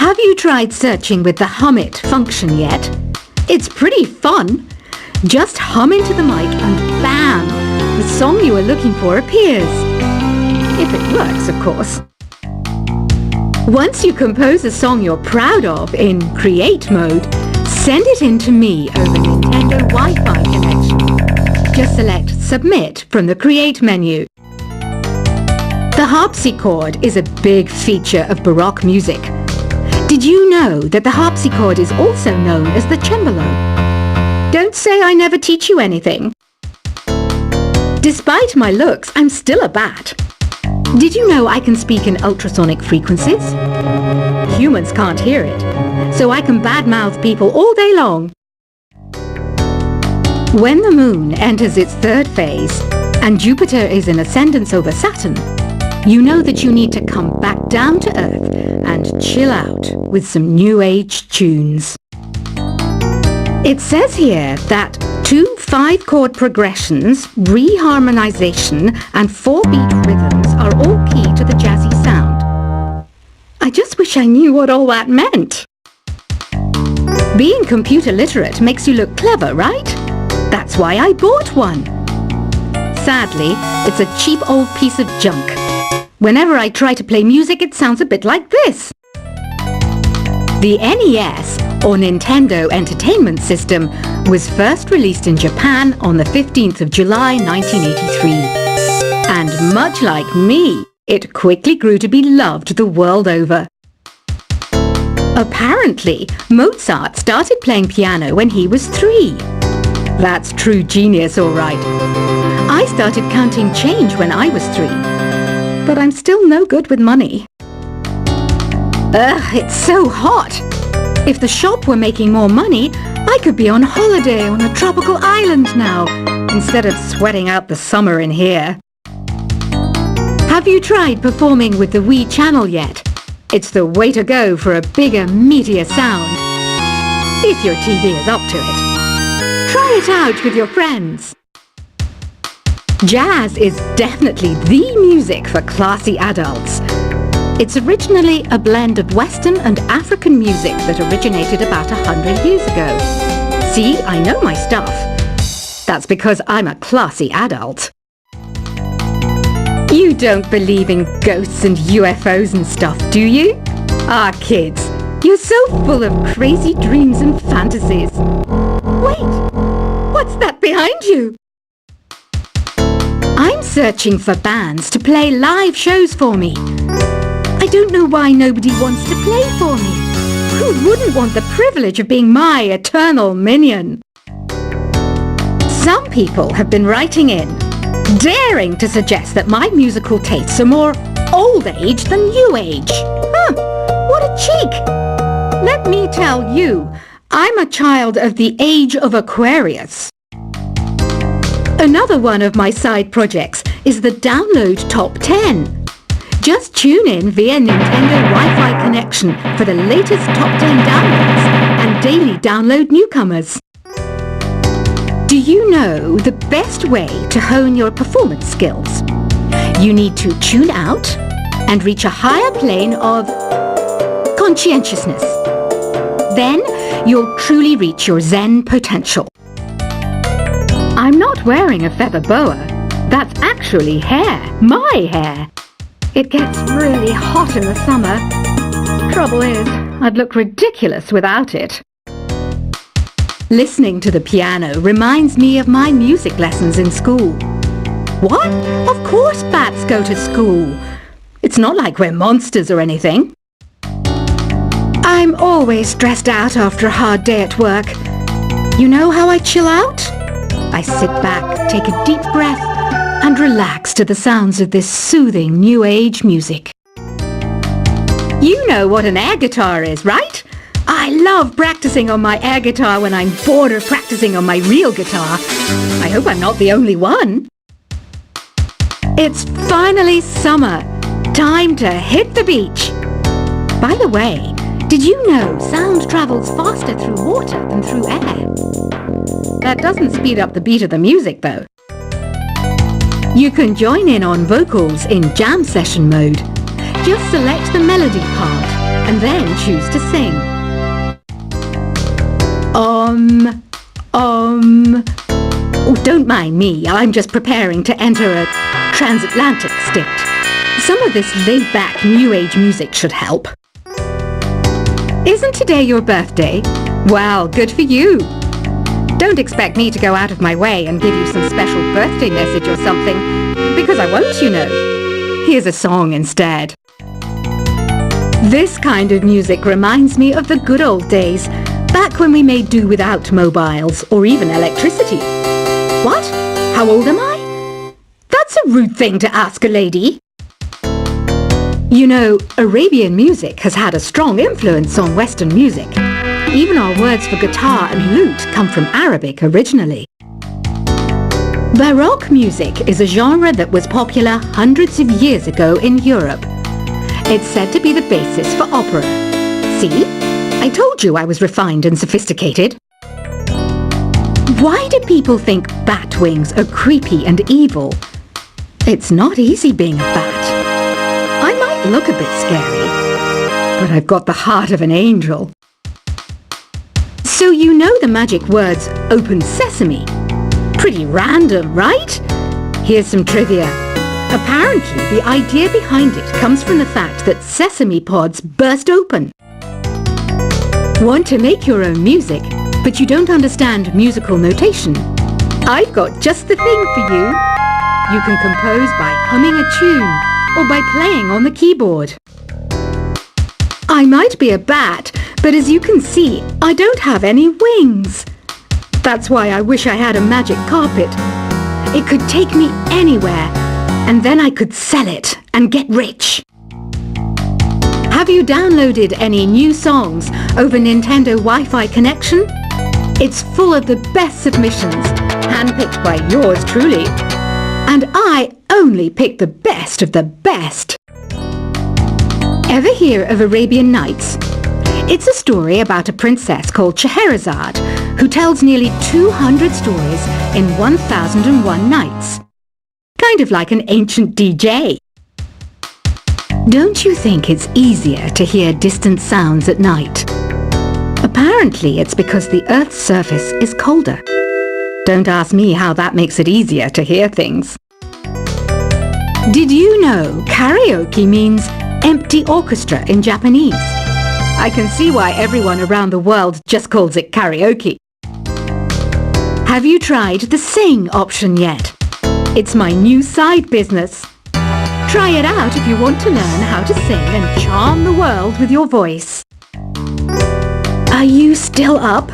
Have you tried searching with the Hum It function yet? It's pretty fun. Just hum into the mic and bam! The song you are looking for appears. If it works, of course. Once you compose a song you're proud of in Create mode, send it in to me over Nintendo Wi-Fi connection. Just select Submit from the Create menu. The harpsichord is a big feature of Baroque music. Did you know that the harpsichord is also known as the cembalo? Don't say I never teach you anything. Despite my looks, I'm still a bat. Did you know I can speak in ultrasonic frequencies? Humans can't hear it, so I can badmouth people all day long. When the moon enters its third phase and Jupiter is in ascendance over Saturn, you know that you need to come back down to Earth and chill out with some New Age tunes. It says here that 2 5-chord progressions, reharmonization and 4-beat rhythms are all key to the jazzy sound. I just wish I knew what all that meant. Being computer literate makes you look clever, right? That's why I bought one. Sadly, it's a cheap old piece of junk. Whenever I try to play music, it sounds a bit like this. The NES, or Nintendo Entertainment System, was first released in Japan on the 15th of July 1983. And much like me, it quickly grew to be loved the world over. Apparently, Mozart started playing piano when he was 3. That's true genius, all right. I started counting change when I was 3. But I'm still no good with money. Ugh, it's so hot. If the shop were making more money, I could be on holiday on a tropical island now, instead of sweating out the summer in here. Have you tried performing with the Wii channel yet? It's the way to go for a bigger, meatier sound. If your TV is up to it. Try it out with your friends. Jazz is definitely the music for classy adults. It's originally a blend of Western and African music that originated about 100 years ago. See, I know my stuff. That's because I'm a classy adult. You don't believe in ghosts and UFOs and stuff, do you? Ah, kids, you're so full of crazy dreams and fantasies. Wait, what's that behind you? I'm searching for bands to play live shows for me. I don't know why nobody wants to play for me. Who wouldn't want the privilege of being my eternal minion? Some people have been writing in, daring to suggest that my musical tastes are more old age than new age. What a cheek! Let me tell you, I'm a child of the age of Aquarius. Another one of my side projects is the Download Top 10. Just tune in via Nintendo Wi-Fi connection for the latest Top 10 downloads and daily download newcomers. Do you know the best way to hone your performance skills? You need to tune out and reach a higher plane of conscientiousness. Then you'll truly reach your Zen potential. I'm not wearing a feather boa. That's actually hair, my hair. It gets really hot in the summer. Trouble is, I'd look ridiculous without it. Listening to the piano reminds me of my music lessons in school. What? Of course bats go to school. It's not like we're monsters or anything. I'm always stressed out after a hard day at work. You know how I chill out? I sit back, take a deep breath, and relax to the sounds of this soothing new age music. You know what an air guitar is, right? I love practicing on my air guitar when I'm bored of practicing on my real guitar. I hope I'm not the only one. It's finally summer. Time to hit the beach. By the way, did you know sound travels faster through water than through air? That doesn't speed up the beat of the music, though. You can join in on vocals in jam session mode. Just select the melody part and then choose to sing. Oh, don't mind me, I'm just preparing to enter a transatlantic state. Some of this laid-back New Age music should help. Isn't today your birthday? Well, good for you. Don't expect me to go out of my way and give you some special birthday message or something, because I won't, you know. Here's a song instead. This kind of music reminds me of the good old days, back when we made do without mobiles or even electricity. What? How old am I? That's a rude thing to ask a lady. You know, Arabian music has had a strong influence on Western music. Even our words for guitar and lute come from Arabic originally. Baroque music is a genre that was popular hundreds of years ago in Europe. It's said to be the basis for opera. See? I told you I was refined and sophisticated. Why do people think bat wings are creepy and evil? It's not easy being a bat. I might look a bit scary, but I've got the heart of an angel. So you know the magic words "open sesame"? Pretty random, right? Here's some trivia. Apparently, the idea behind it comes from the fact that sesame pods burst open. Want to make your own music, but you don't understand musical notation? I've got just the thing for you. You can compose by humming a tune or by playing on the keyboard. I might be a bat, but as you can see, I don't have any wings. That's why I wish I had a magic carpet. It could take me anywhere, and then I could sell it and get rich. Have you downloaded any new songs over Nintendo Wi-Fi connection? It's full of the best submissions, handpicked by yours truly. And I only pick the best of the best. Ever hear of Arabian Nights? It's a story about a princess called Scheherazade, who tells nearly 200 stories in 1001 nights. Kind of like an ancient DJ. Don't you think it's easier to hear distant sounds at night? Apparently it's because the Earth's surface is colder. Don't ask me how that makes it easier to hear things. Did you know karaoke means empty orchestra in Japanese? I can see why everyone around the world just calls it karaoke. Have you tried the sing option yet? It's my new side business. Try it out if you want to learn how to sing and charm the world with your voice. Are you still up?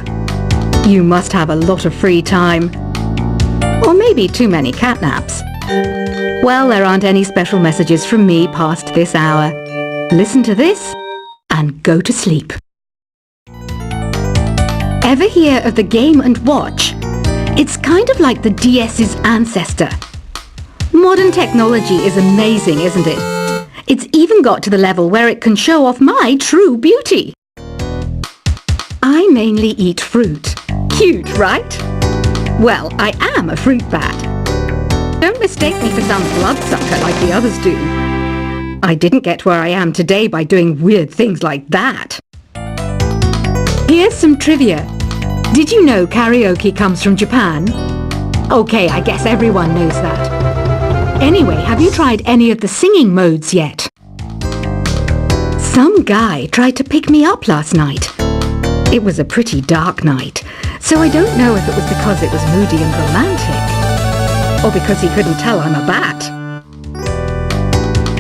You must have a lot of free time. Or maybe too many catnaps. Well, there aren't any special messages from me past this hour. Listen to this and go to sleep. Ever hear of the Game & Watch? It's kind of like the DS's ancestor. Modern technology is amazing, isn't it? It's even got to the level where it can show off my true beauty. I mainly eat fruit. Cute, right? Well, I am a fruit bat. Don't mistake me for some bloodsucker like the others do. I didn't get where I am today by doing weird things like that. Here's some trivia. Did you know karaoke comes from Japan? Okay, I guess everyone knows that. Anyway, have you tried any of the singing modes yet? Some guy tried to pick me up last night. It was a pretty dark night, so I don't know if it was because it was moody and romantic, or because he couldn't tell I'm a bat.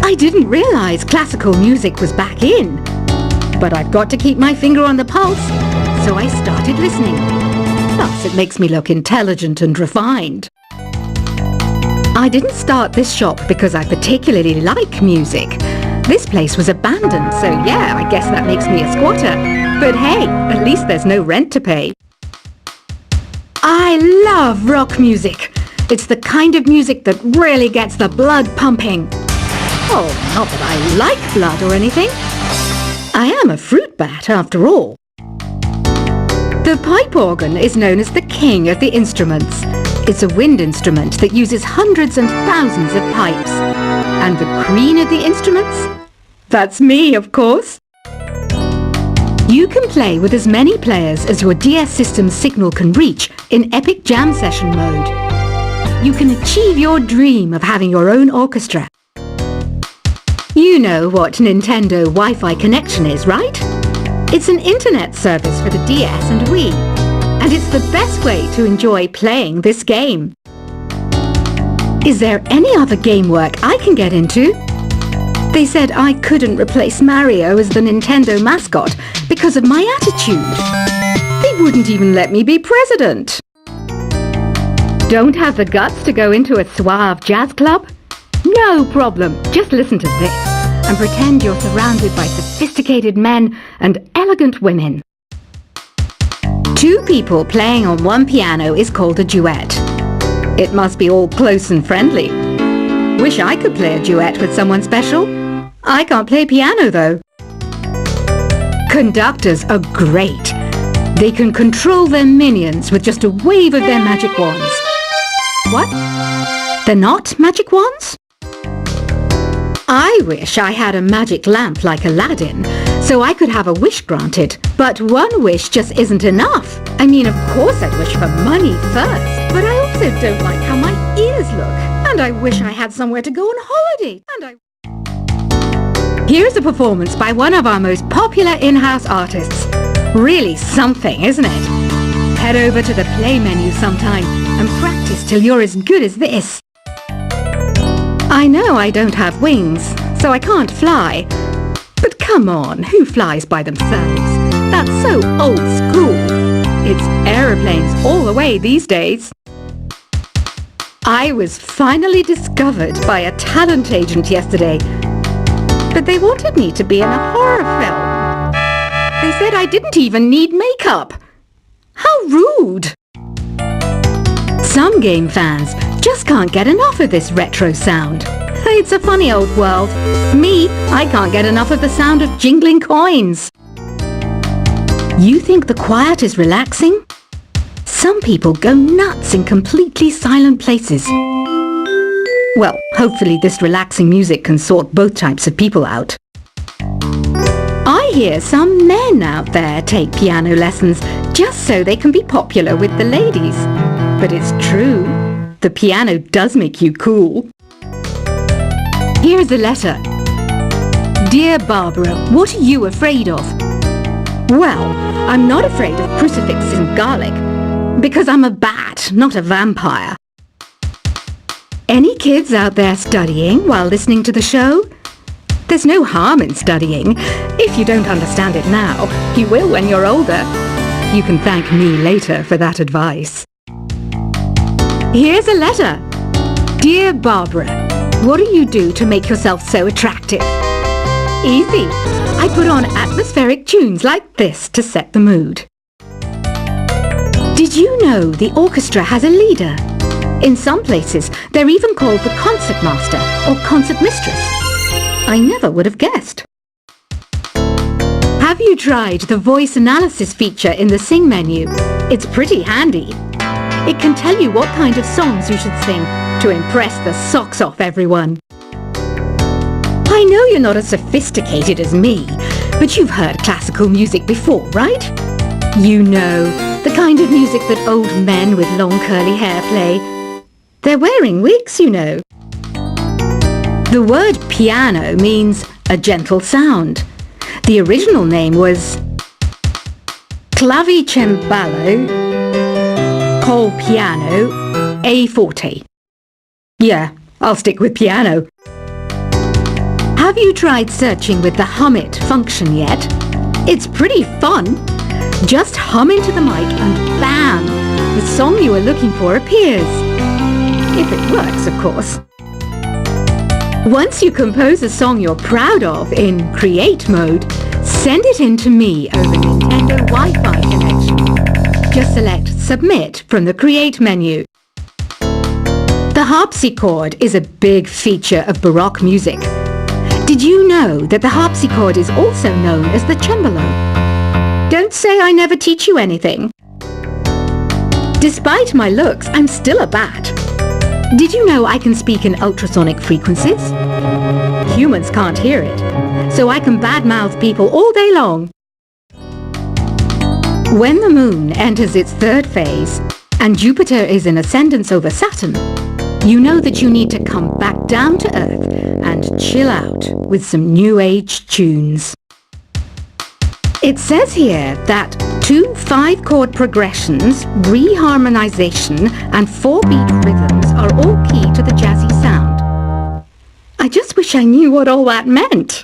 I didn't realize classical music was back in, but I've got to keep my finger on the pulse, so I started listening. Plus, it makes me look intelligent and refined. I didn't start this shop because I particularly like music. This place was abandoned, so yeah, I guess that makes me a squatter. But hey, at least there's no rent to pay. I love rock music. It's the kind of music that really gets the blood pumping. Oh, not that I like blood or anything. I am a fruit bat after all. The pipe organ is known as the king of the instruments. It's a wind instrument that uses hundreds and thousands of pipes. And the queen of the instruments? That's me, of course. You can play with as many players as your DS system's signal can reach in Epic Jam Session mode. You can achieve your dream of having your own orchestra. You know what Nintendo Wi-Fi connection is, right? It's an internet service for the DS and Wii, and it's the best way to enjoy playing this game. Is there any other game work I can get into? They said I couldn't replace Mario as the Nintendo mascot because of my attitude. They wouldn't even let me be president. Don't have the guts to go into a suave jazz club? No problem, just listen to this and pretend you're surrounded by sophisticated men and elegant women. Two people playing on one piano is called a duet. It must be all close and friendly. Wish I could play a duet with someone special. I can't play piano though. Conductors are great. They can control their minions with just a wave of their magic wands. What? They're not magic wands? I wish I had a magic lamp like Aladdin, so I could have a wish granted. But one wish just isn't enough. I mean, of course I'd wish for money first, but I also don't like how my ears look. And I wish I had somewhere to go on holiday. Here's a performance by one of our most popular in-house artists. Really something, isn't it? Head over to the play menu sometime and practice till you're as good as this. I know I don't have wings, so I can't fly. But come on, who flies by themselves? That's so old school. It's aeroplanes all the way these days. I was finally discovered by a talent agent yesterday, but they wanted me to be in a horror film. They said I didn't even need makeup. How rude! Some game fans just can't get enough of this retro sound. It's a funny old world. Me, I can't get enough of the sound of jingling coins. You think the quiet is relaxing? Some people go nuts in completely silent places. Well, hopefully this relaxing music can sort both types of people out. I hear some men out there take piano lessons just so they can be popular with the ladies. But it's true, the piano does make you cool. Here's a letter. Dear Barbara, what are you afraid of? Well, I'm not afraid of crucifixes and garlic, because I'm a bat, not a vampire. Any kids out there studying while listening to the show? There's no harm in studying. If you don't understand it now, you will when you're older. You can thank me later for that advice. Here's a letter. Dear Barbara, what do you do to make yourself so attractive? Easy. I put on atmospheric tunes like this to set the mood. Did you know the orchestra has a leader? In some places, they're even called the concertmaster or concertmistress. I never would have guessed. Have you tried the voice analysis feature in the Sing menu? It's pretty handy. It can tell you what kind of songs you should sing to impress the socks off everyone. I know you're not as sophisticated as me, but you've heard classical music before, right? You know, the kind of music that old men with long curly hair play. They're wearing wigs, you know. The word piano means a gentle sound. The original name was clavicembalo col piano a forte. Yeah, I'll stick with piano. Have you tried searching with the hum it function yet? It's pretty fun. Just hum into the mic and bam! The song you are looking for appears. If it works, of course. Once you compose a song you're proud of in Create mode, send it in to me over Nintendo Wi-Fi connection. Just select Submit from the Create menu. The harpsichord is a big feature of Baroque music. Did you know that the harpsichord is also known as the cembalo? Don't say I never teach you anything. Despite my looks, I'm still a bat. Did you know I can speak in ultrasonic frequencies? Humans can't hear it, so I can badmouth people all day long. When the moon enters its third phase and Jupiter is in ascendance over Saturn, you know that you need to come back down to Earth and chill out with some new age tunes. It says here that 2 5-chord progressions, reharmonization and 4-beat rhythms are all key to the jazzy sound. I just wish I knew what all that meant.